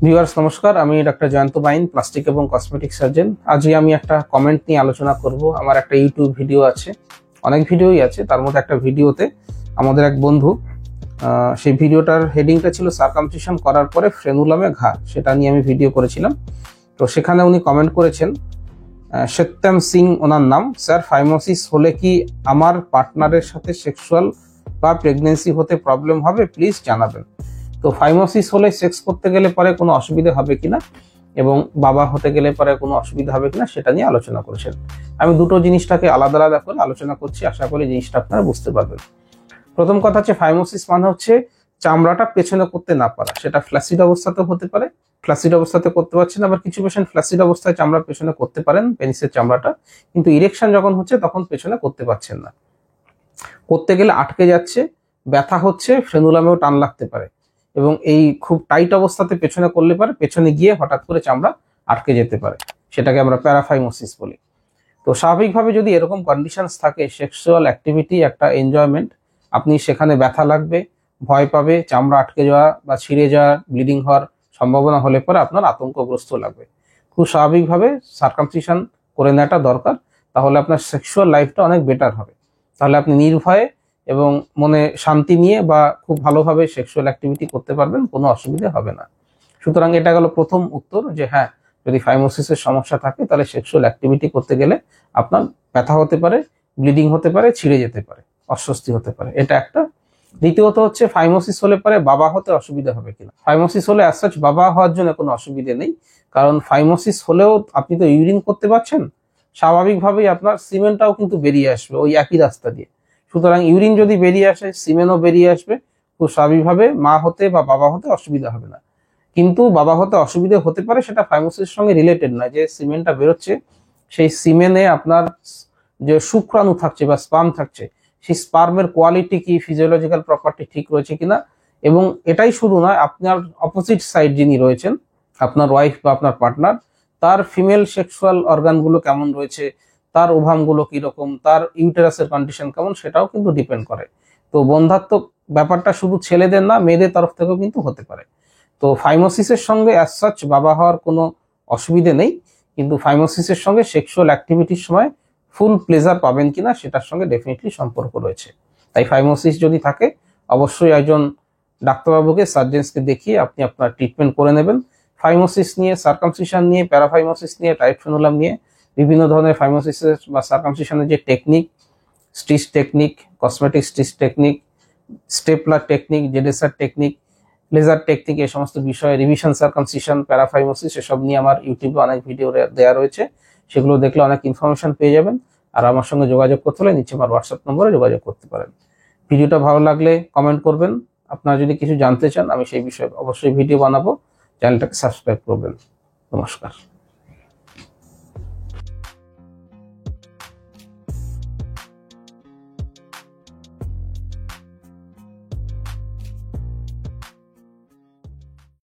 Viewers নমস্কার, আমি doctor Jayanta বাইন, plastic এবং কসমেটিক সার্জন। আজকে আমি একটা কমেন্ট নিয়ে আলোচনা করব। আমার একটা ইউটিউব ভিডিও আছে, অনেক ভিডিওই আছে, তার মধ্যে একটা ভিডিওতে আমাদের এক বন্ধু সেই ভিডিওটার হেডিংটা ছিল সার্কামসিশন করার পরে ফ্রেনুলামে ঘা, সেটা নিয়ে আমি ভিডিও করেছিলাম। তো সেখানে উনি কমেন্ট করেছেন, সত্যম সিং ওনার নাম, স্যার ফাইমোসিস হলে কি আমার পার্টনারের সাথে সেক্সুয়াল বা প্রেগনেন্সি হতে প্রবলেম হবে, প্লিজ জানাবেন। তো ফাইমোসিস হলে সেক্স করতে গেলে পরে কোনো অসুবিধা হবে কিনা এবং বাবা হতে গেলে পরে কোনো অসুবিধা হবে কিনা সেটা নিয়ে আলোচনা করেছেন। আমি দুটো জিনিসটাকে আলাদা আলাদা করে আলোচনা করছি, আশা করি জিনিসটা আপনারা বুঝতে পারবেন। প্রথম কথা হচ্ছে ফাইমোসিস মানে হচ্ছে চামড়াটা পেছনে করতে না পারা। সেটা ফ্ল্যাসিড অবস্থাতে হতে পারে, ফ্ল্যাসিড অবস্থাতে করতে পারছেন, আবার কিছু পেশেন্ট ফ্ল্যাসিড অবস্থায় চামড়া পেছনে করতে পারেন, পেনিসের চামড়াটা, কিন্তু ইরেকশন যখন হচ্ছে তখন পেছনে করতে পারছেন না। করতে গেলে আটকে যাচ্ছে, ব্যথা হচ্ছে, ফ্রেনুলামেও টান লাগতে পারে এবং এই খুব টাইট অবস্থাতে পেছনে করলে পারে পেছনে গিয়ে হঠাৎ করে চামড়া আটকে যেতে পারে, সেটাকে আমরা প্যারাফাইমোসিস বলি। তো স্বাভাবিকভাবে যদি এরকম কন্ডিশনস থাকে, সেক্সুয়াল অ্যাক্টিভিটি একটা এনজয়মেন্ট, আপনি সেখানে ব্যথা লাগবে, ভয় পাবে, চামড়া আটকে যাওয়া বা ছিঁড়ে যাওয়া, ব্লিডিং হওয়ার সম্ভাবনা হলে পরে আপনার আতঙ্কগ্রস্ত লাগবে। খুব স্বাভাবিকভাবে সার্কামসিশন করে নেওয়াটা দরকার, তাহলে আপনার সেক্সুয়াল লাইফটা অনেক বেটার হবে। তাহলে আপনি নির্ভয়ে এবং মনে শান্তি নিয়ে বা খুব ভালোভাবে সেক্সুয়াল অ্যাক্টিভিটি করতে পারবেন, কোনো অসুবিধা হবে না। সুতরাং এটা গেল প্রথম উত্তর, যে হ্যাঁ, যদি ফাইমোসিসের সমস্যা থাকে তাহলে সেক্সুয়াল অ্যাক্টিভিটি করতে গেলে আপনার ব্যথা হতে পারে, ব্লিডিং হতে পারে, ছিঁড়ে যেতে পারে, অস্বস্তি হতে পারে, এটা একটা। দ্বিতীয়ত হচ্ছে ফাইমোসিস হলে পরে বাবা হতে অসুবিধা হবে কিনা। ফাইমোসিস হলে অ্যাজ সাচ বাবা হওয়ার জন্য কোনো অসুবিধা নেই, কারণ ফাইমোসিস হলেও আপনি তো ইউরিন করতে পারছেন, স্বাভাবিকভাবেই আপনার সিমেন্টটাও কিন্তু বেরিয়ে আসবে ওই একই রাস্তা দিয়ে। সুতরাং ইউরিন যদি বেরিয়ে আসে, সিমেনও বেরিয়ে আসবে, খুব স্বাভাবিকভাবে মা হতে বা বাবা হতে অসুবিধা হবে না। কিন্তু বাবা হতে অসুবিধা হতে পারে, সেটা ফাইমোসিসের সঙ্গে রিলেটেড নয়। যে সিমেন্টটা বেরোচ্ছে, সেই সিমেনে আপনার যে শুক্রাণু থাকছে বা স্পার্ম থাকছে, সেই স্পার্মের কোয়ালিটি কি, ফিজিওলজিক্যাল প্রপার্টি ঠিক রয়েছে কিনা, এবং এটাই শুধু নয়, আপনার অপোজিট সাইড যিনি রয়েছেন, আপনার ওয়াইফ বা আপনার পার্টনার, তার ফিমেল সেক্সুয়াল অর্গানগুলো কেমন রয়েছে, তার ওভামগুলো কিরকম, তার ইউটেরাসের কন্ডিশন কেমন, সেটাও কিন্তু ডিপেন্ড করে। তো বন্ধাত্মক ব্যাপারটা শুধু ছেলেদের না, মেয়েদের তরফ থেকেও কিন্তু হতে পারে। তো ফাইমোসিসের সঙ্গে অ্যাজ সাচ বাবা হওয়ার কোনো অসুবিধে নেই, কিন্তু ফাইমোসিসের সঙ্গে সেক্সুয়াল অ্যাক্টিভিটির সময় ফুল প্লেজার পাবেন কিনা সেটার সঙ্গে ডেফিনেটলি সম্পর্ক রয়েছে। তাই ফাইমোসিস যদি থাকে, অবশ্যই একজন ডাক্তারবাবুকে, সার্জেন্সকে দেখিয়ে আপনি আপনার ট্রিটমেন্ট করে নেবেন। ফাইমোসিস নিয়ে, সার্কামসিশন নিয়ে, প্যারাফাইমোসিস নিয়ে, টাইট ফ্রেনুলাম নিয়ে, বিভিন্ন ধরনের ফাইমোসিসের বা সার্কামসিশনের যে technique, stitch technique, cosmetic stitch technique, stapler technique, জেডেসার টেকনিক, লেজার টেকনিক, এই সমস্ত বিষয়ে, রিভিশন সার্কামসিশন, প্যারাফাইমোসিস, এসব নিয়ে আমার ইউটিউবে অনেক ভিডিও দেওয়া রয়েছে, সেগুলো দেখলে অনেক ইনফরমেশন পেয়ে যাবেন। আর আমার সঙ্গে যোগাযোগ করতে হলে নিচে আমার হোয়াটসঅ্যাপ নম্বরে যোগাযোগ করতে পারেন। ভিডিওটা ভালো লাগলে কমেন্ট করবেন। আপনারা যদি কিছু জানতে চান, আমি সেই বিষয়ে অবশ্যই ভিডিও বানাবো। চ্যানেলটাকে সাবস্ক্রাইব করবেন। নমস্কার।